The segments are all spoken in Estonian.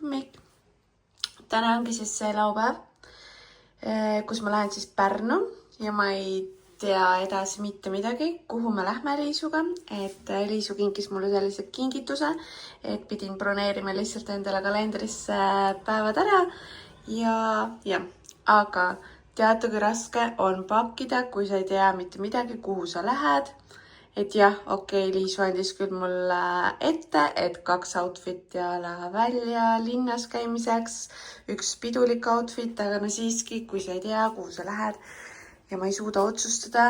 hommik. Täna ongi siis see laupäev, kus ma lähen siis Pärnu ja ma ei tea edasi mitte midagi, kuhu me lähme Liisuga. Et Liisu kinkis mulle sellise kingituse, et pidin broneerima lihtsalt endale kalendrisse päevad ära. Ja, aga teate, kui raske on pakkida, kui sa ei tea mitte midagi, kuhu sa lähed. Et jah, okei, Liisu andis küll mulle ette, et 2 outfit ja läheb välja linnas käimiseks, 1 pidulik outfit, aga no siiski, kui sa ei tea, kuhu sa lähed ja ma ei suuda otsustada,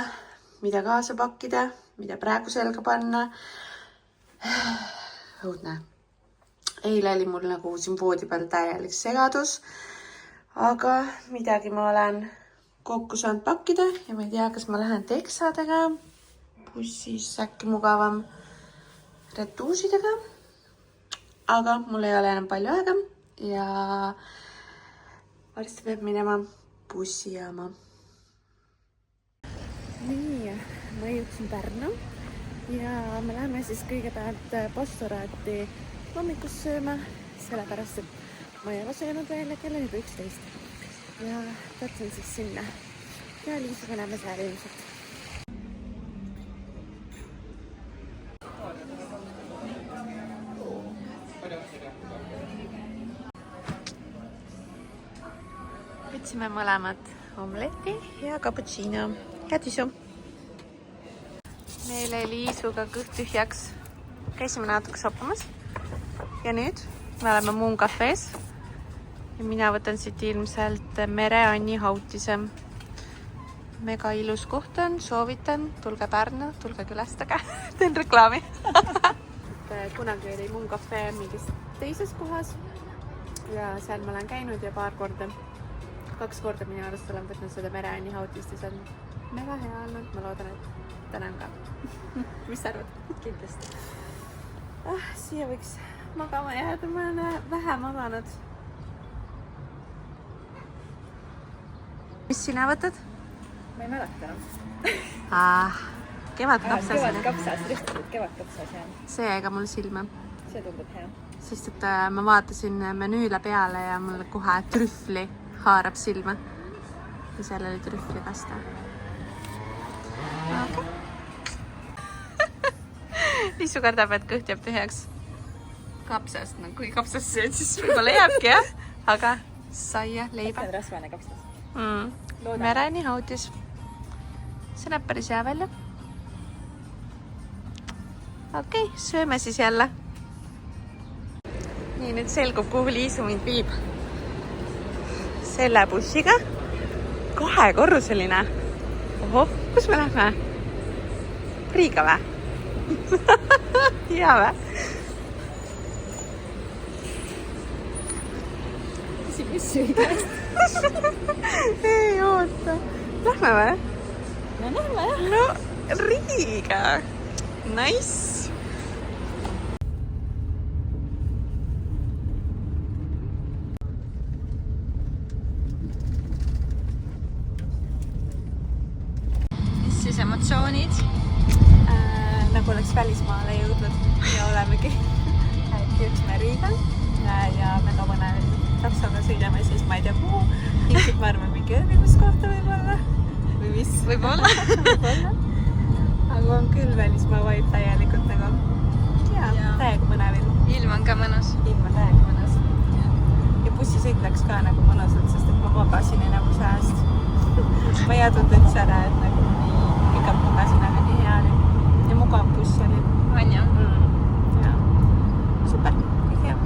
mida kaasa pakkida, mida praegu selga panna. Õudne. Eile oli mul nagu siin voodi peal täielik segadus, aga midagi ma olen kokku saanud pakkida ja ma ei tea, kas ma lähen teksadega, bussis äkki mugavam retuusidega, aga mul ei ole enam palju aega ja varsti peab minema bussijaama. Nii, ma jõudsin Pärnu ja me läheme siis kõigepealt Pastoraati hommikust sööma, sellepärast et ma ei ole söönud veel ja kell on juba 11 ja katsun siis sinna ja Liisuga näeme seal ilmselt. Võtsime mõlemad omleti ja cappuccino ja tisu. Meil oli Liisuga kõht tühjaks. Käisime natuke soppamas. Ja nüüd me oleme Moon Cafe's. Ja mina võtan siit ilmselt Mere-Anni Hautise. Mega ilus koht on, soovitan. Tulge Pärnu, tulge külastage. Teen reklaami. Kunagi oli Moon Cafe mingis teises kohas. Ja seal ma olen käinud ja 2 korda minu arust olen võtnud seda Mere-Anni Hautist ja see on mega hea olnud. Ma loodan, et tänan ka. Mis sa arvad? Kindlasti. Siia võiks magama jääda, ma olen vähe maganud. Mis sina võtad? Ma ei mäleta enam. Kevadkapsas. Kevadkapsas, ristitud kevadkapsas, jah. See jäi ka mul silma. See tundub hea. Sest et ma vaatasin menüüle peale ja mul kohe trühvli haarab silma. Ja seal oli trühvli pasta. Okay. Liisu kardab, et kõht jääb tühjaks. Kapsast, no kui kapsast sööd, siis võib-olla jääbki, jah? Aga saia, leiba. See on rasvane kapsas. Mere-Anni Hautis. See näeb päris hea välja. Okei, sööme siis jälle. Nii, nüüd selgub, kuhu Liisu mind viib. Selle bussiga. 2-korruseline. Ohoh, kus me lähme? Riiga vä? Hea vä? Küsi bussi käest. Ei oota. Lähme vä? No lähme, jah. No, Riiga. Nice. Emotsioonid nagu oleks välismaale jõudnud ja olemegi jõudsime Riiga ja väga mõnel taksoga sõidame siis ma ei tea kuhu, ilmselt ma arvan mingi õrvimuskohta võib-olla või mis võib-olla aga on küll välismaa vibe täielikult nagu ja täiega mõnevil. Ilm on ka mõnus. Ilm on täiega mõnus ja bussisõit läks ka nagu mõnusalt, sest et ma magasin enamuse ajast ma ei jäädnud üldse ära, et nagu pikalt magasin, aga nii hea oli. Ja mugav buss oli. On jah? Ja. Super, kõik hea.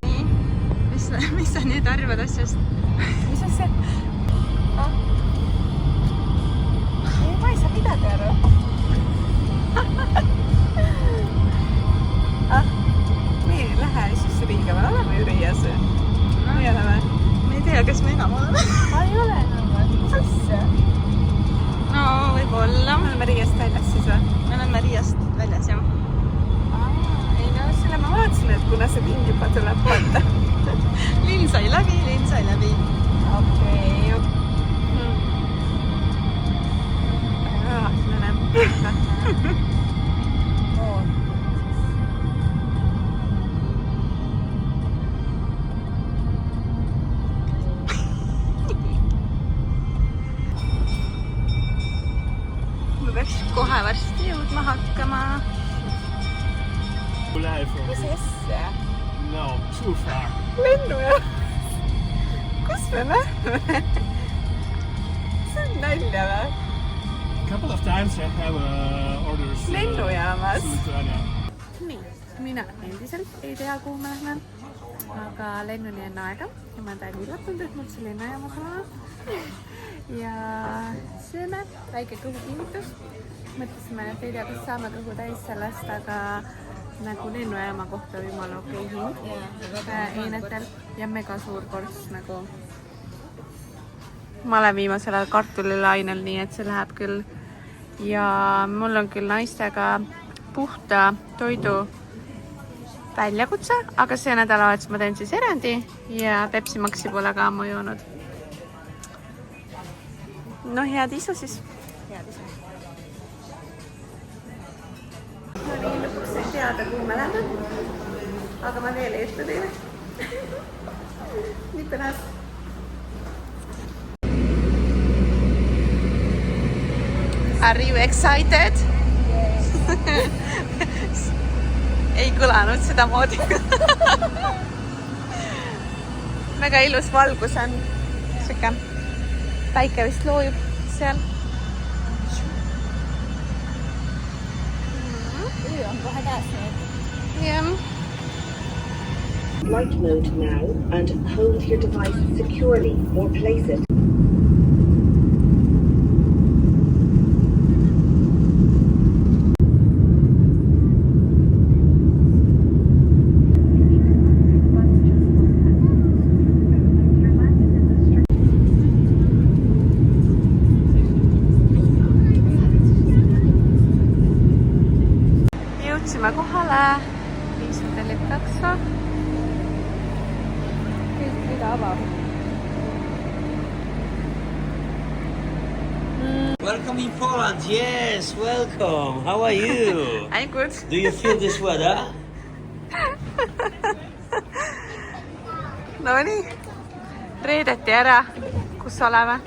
Nii, mis sa nüüd arvad asjast? Mis on see? Ma ei saa midagi aru. Me ei lähe siis Riiga, me oleme ju Riias. Me ei ole või? Ma ei tea, kas me enam oleme. Ma ei ole enam või? Mis asja? No, võib-olla. Me oleme Riiast väljas siis või? puhkama. Mis asja? No, too far. Lennujaam. Kus me lähme? See on nalja või? A couple of times I have orders. Lennujaamas. Lithuania. Nii, mina endiselt ei tea, kuhu me lähme. Aga lennuni on aega ja ma olen täiega üllatunud, et mul see lennujaamas on. Ja sööme väike kõhukinnitus. Mõtlesime, et ei tea, kas saame kõhu täis sellest, aga nagu lennujaama kohta jumala okei hind einetel ja mega suur korss nagu. Ma olen viimasel ajal kartulilainel, nii et see läheb küll. Ja mul on küll naistega puhta toidu väljakutse, aga see nädalavahetus ma teen siis erandi ja Pepsi Maxi pole ka ammu joonud. No head isu siis. Head isu. No nii, lõpuks sai teada, kuhu me lähme. Aga ma veel ei ütle teile. Nii pärast. Are you excited? Ei kõlanud seda moodi. Väga ilus valgus on. Siuke päike vist loojub seal. On kohe käes nüüd. Jah. Flight mode now and hold your device securely or place it. Jõudsime kohale. Liisu tellib takso. Kõik mida avab. Welcome in Poland. Yes, welcome. How are you? I'm good. Do you feel this weather? No nii. Reedeti ära. Kus oleme?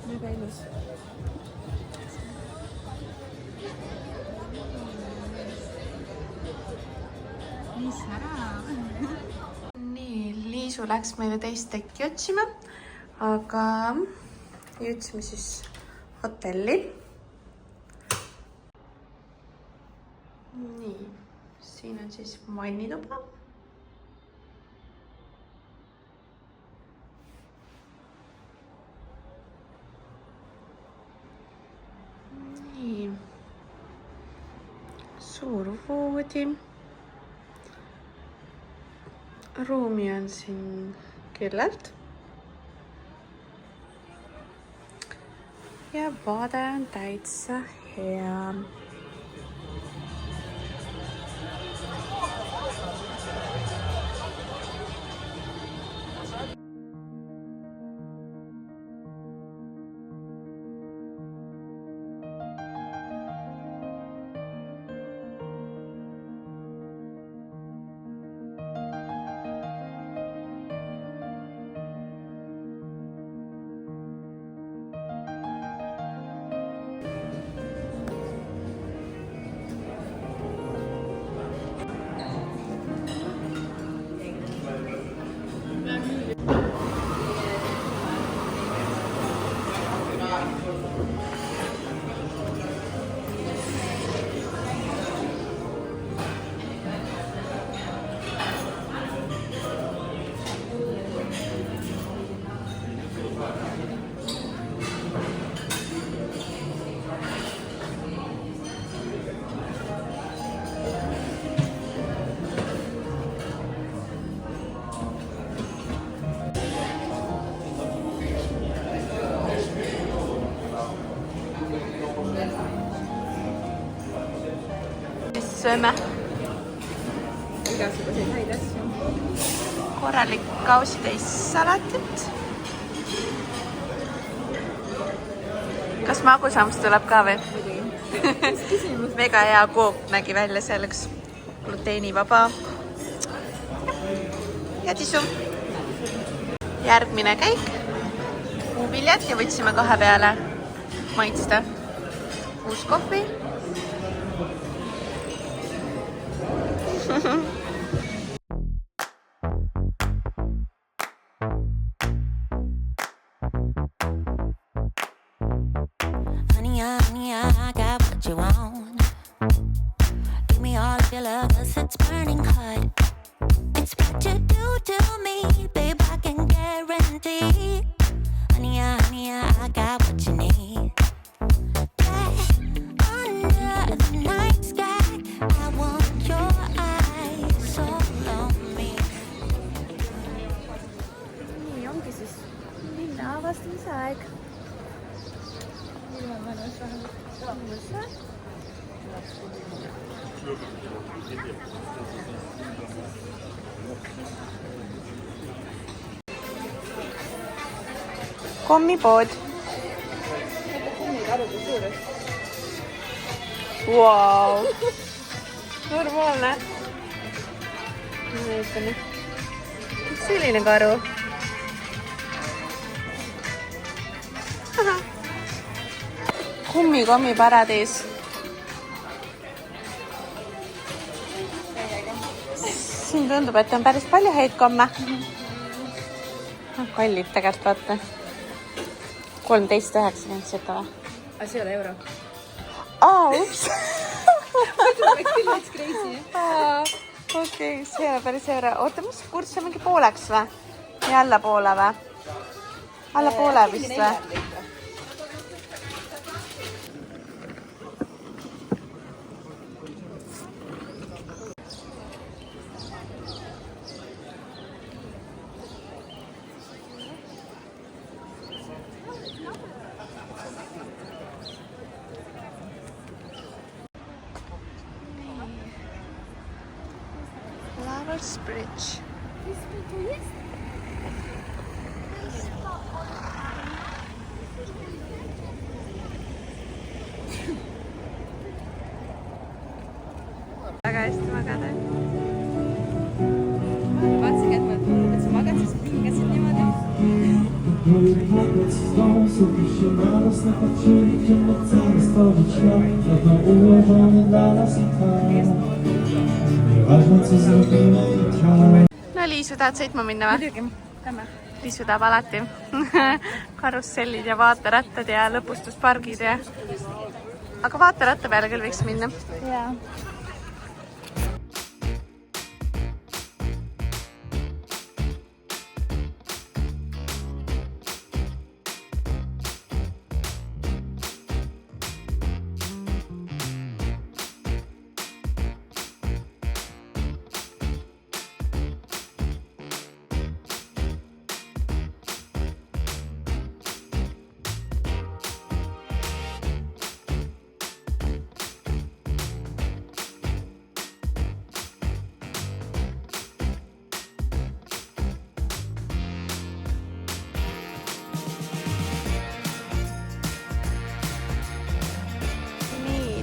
Väga ilus. Nii, Liisu läks meile teist tekki otsima, aga jõudsime siis hotelli. Nii, siin on siis vannituba. Nii, suur voodi. Ruumi on siin küllalt. Ja vaade on täitsa hea. mis sööme? Igasuguseid häid asju. Korralik kausitäis salatit. Kas magusamust tuleb ka või? Mega hea kook nägi välja, see oleks gluteenivaba. Ja tisu. Järgmine käik. Puuviljad ja võtsime kohe peale maitsta. Uus kohvi. Honey, I got what you want. Give me all of your love, 'cause it's burning hot. It's what you do to me, babe, I can guarantee. Honey, I got what you need. Under the night sky, I want your eyes all on me. Nii ongi siis linna avastamise aeg. Ilma mõnus vähemalt. Kommipood. Kummikarude suurus. Wow. Normaalne. Selline karu. Kummi paradiis. Siin tundub, et on päris palju häid komme. Kallid tegelikult, vaata. 13,90 seda või? Aga see ei ole euro. Ups. Läks küll veits crazy. Okei, see ei ole päris euro. Oota, mis kurs on mingi pooleks või? Ja allapoole või? Allapoole vist või? Lovers Bridge. Väga hästi magada. Vaatasin, et ma magad, siis pingasid niimoodi. No Liisu, tahad sõitma minna või? Muidugi, lähme. Liisu tahab alati. Karussellid ja vaaterattad ja lõpustuspargid ja... Aga vaateratta peale küll võiks minna. Jaa.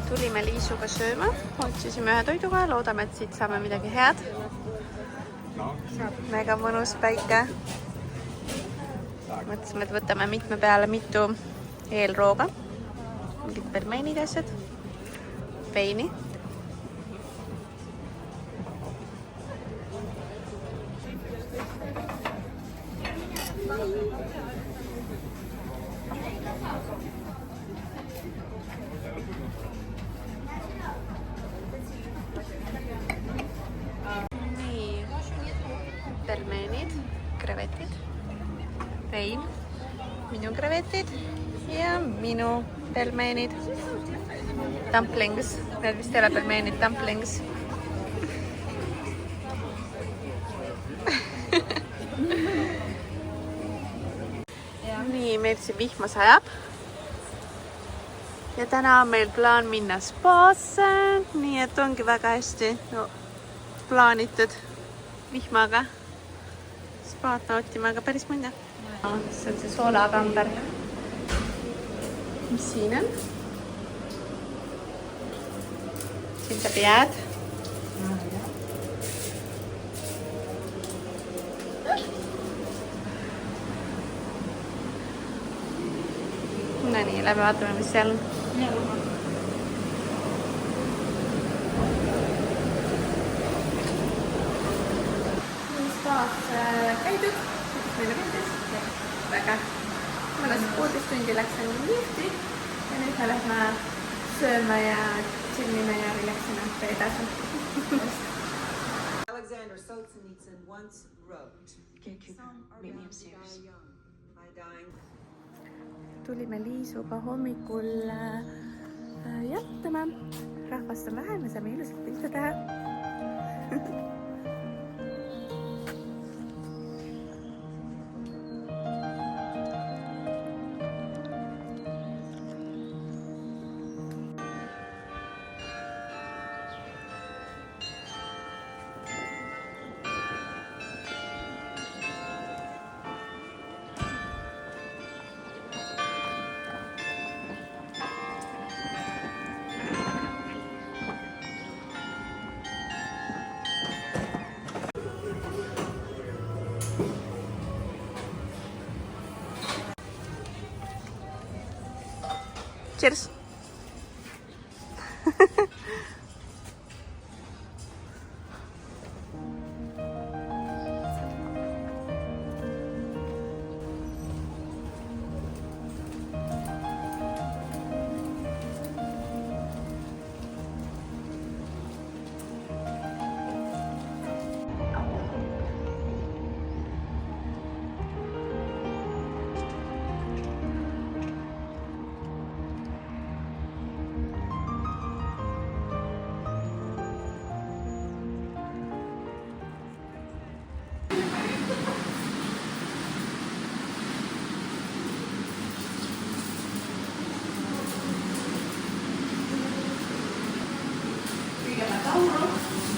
Tulime Liisuga sööma, otsisime ühe toiduga, loodame, et siit saame midagi head. Mega mõnus päike. Mõtlesime, et võtame mitme peale mitu eelrooga. Mingid pelmeenid asjad. Veini. Pelmeenid, krevetid, vein, minu krevetid ja minu pelmeenid. Dumplings, need vist ei ole pelmeenid, dumplings. Nii, meil siin vihma sajab. ja täna on meil plaan minna spaasse, nii et ongi väga hästi plaanitud vihmaga spaad nautima, aga päris mõnda. See on see soolakamber. Mis siin on? Siin saab jääd. No nii, läbi vaatame, mis seal on. Spaas käidud, meile meeldis. Väga mõnes 1,5 tundi läks ainult lihti ja nüüd me lähme sööma ja chillime ja relaxime edasi. Alexander Solzhenitsyn once wrote, Tulime Liisuga hommikul jalutama. Rahvast on vähe, me saame ilusat pilte teha. Cheers!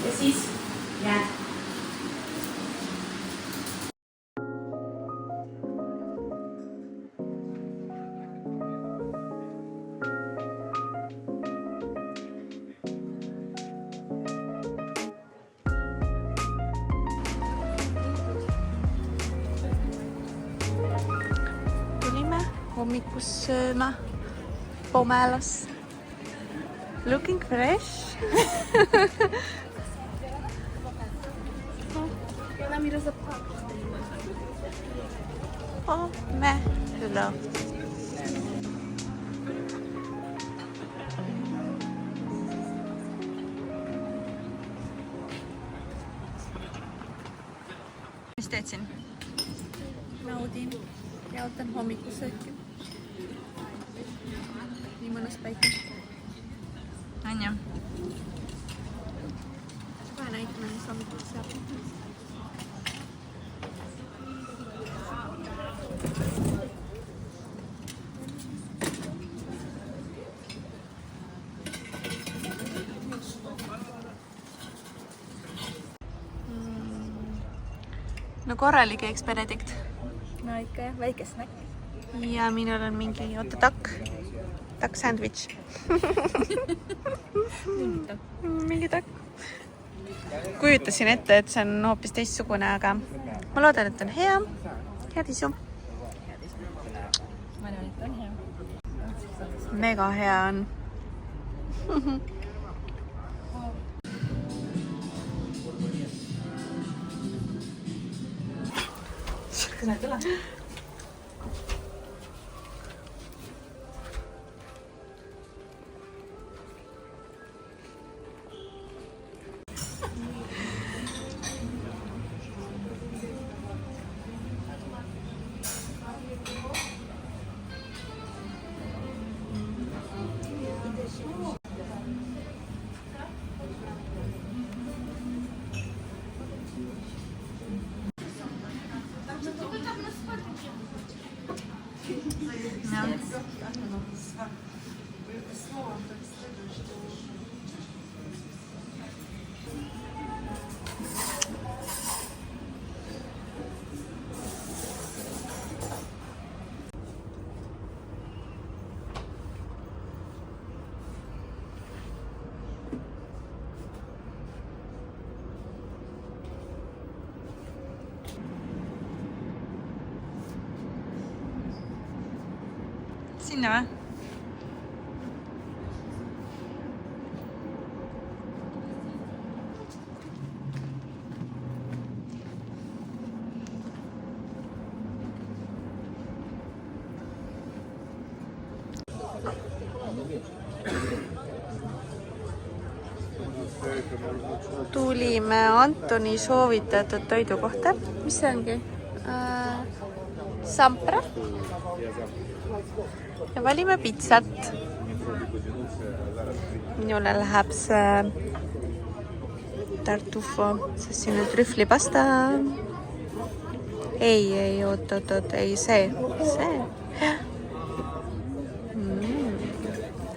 Ja siis jääd. Tulime hommikust sööma Pomelas. Looking fresh. Pomelo. Mis teed siin? Naudin ja ootan hommikusööki. Nii mõnus päike. On ju? Kohe näitame, mis hommikuks saab. No korralik Eggs Benedict. No ikka jah, väike snäkk. Ja minul on mingi, oota, takk sandwich. Mingi takk. Kujutasin ette, et see on hoopis teistsugune, aga ma loodan, et on hea. Head isu. Ma arvan, et on hea. Mega hea on. Tule. sinna või? Tulime Antoni soovitatud toidu kohta, mis see ongi? Sampra. Ja valime pitsat. Minule läheb see tartufo, sest siin on trühvlipasta. Ei, oot, ei see.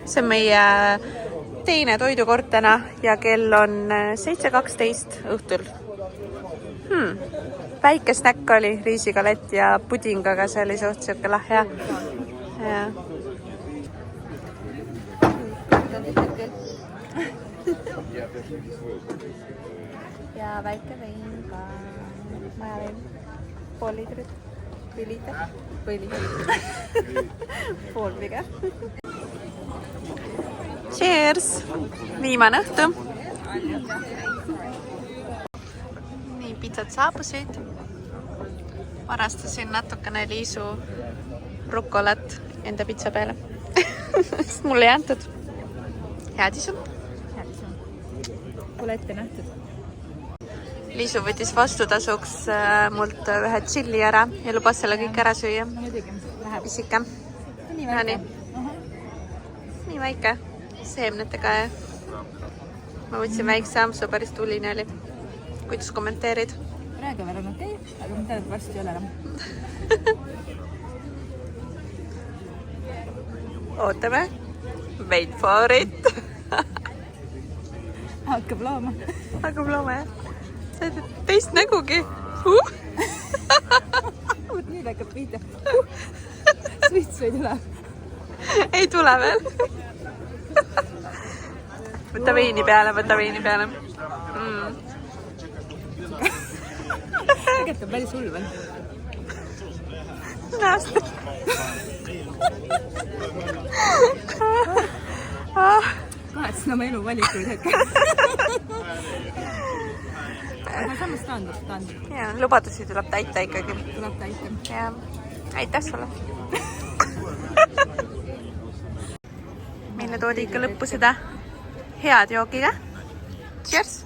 See on meie teine toidukord täna ja kell on 7:12 õhtul. Väike snäkk oli, riisigalett ja puding, aga see oli suhteliselt lahja. Ja väike vein ka. Majavein. Pool liitrit. Või liiter. Pool pigem. Cheers! Viimane õhtu. Nii, pitsad saabusid. Varastasin natukene Liisu rukolat enda pitsa peale. Sest mulle ei antud. Head isu. Pole ette nähtud. Liisu võttis vastutasuks mult ühe tšilli ära ja lubas selle kõik ära süüa. Mis ikka? Nii väike. Seemnetega ja ma võtsin väikse ampsu, päris tuline oli. Kuidas kommenteerid? Praegu veel on okei, aga ma tean, et varsti ei ole enam. Ootame. Wait for it. Hakkab looma. Hakkab looma, jah. Sa oled teist nägugi. Nüüd hakkab pihta. Suits ei tule. Ei tule veel. Võta veini peale. Tegelikult on päris hull veel. Näest. Kahetsen oma elu valikuid hetkel. Aga samas taandub. Ja, lubadusi tuleb täita ikkagi. Tuleb täita. Ja, aitäh sulle. Meile toodi ikka lõppu seda head joogiga. Cheers!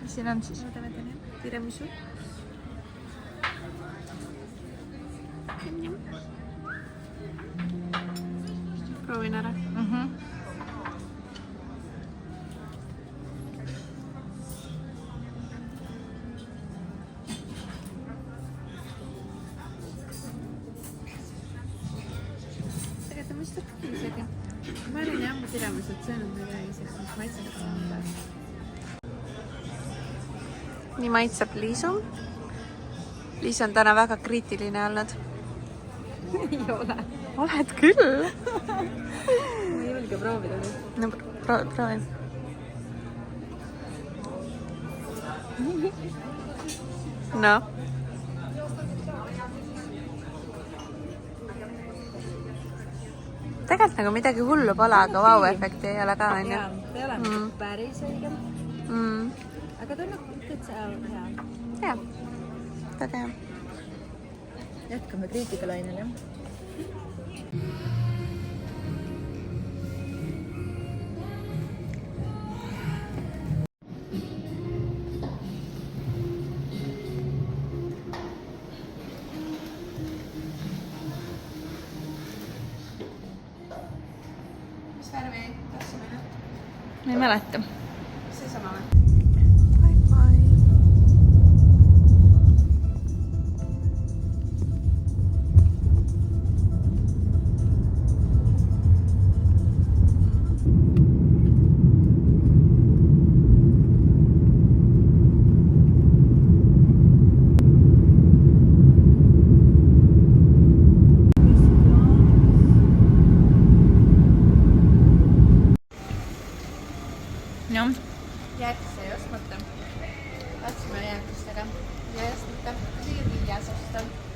Mis siin on siis? juusu. proovin ära. tegelikult on vist okei isegi. Ma olin jah tiramiselt söönud midagi sellist, mis maitsekas on. Nii maitseb Liisu. Liis on täna väga kriitiline olnud. Ei ole. Oled küll. Ma ei julge proovida nüüd. No proovin. No. Tegelikult nagu midagi hullu pole, aga vau-efekti ei ole ka, on ju? Jaa, ta ei ole päris õige. Aga ta on nagu täitsa hea. Jah, väga hea. Jätkame kriitikalainel, jah. Mis värvi tahtsime nüüd? Ma ei mäleta. See sama või? Bye-bye. Jah. Jäätise ei ostmata. Tahtsime jäätistega. Ja ei ostmata. Isegi 5 osta.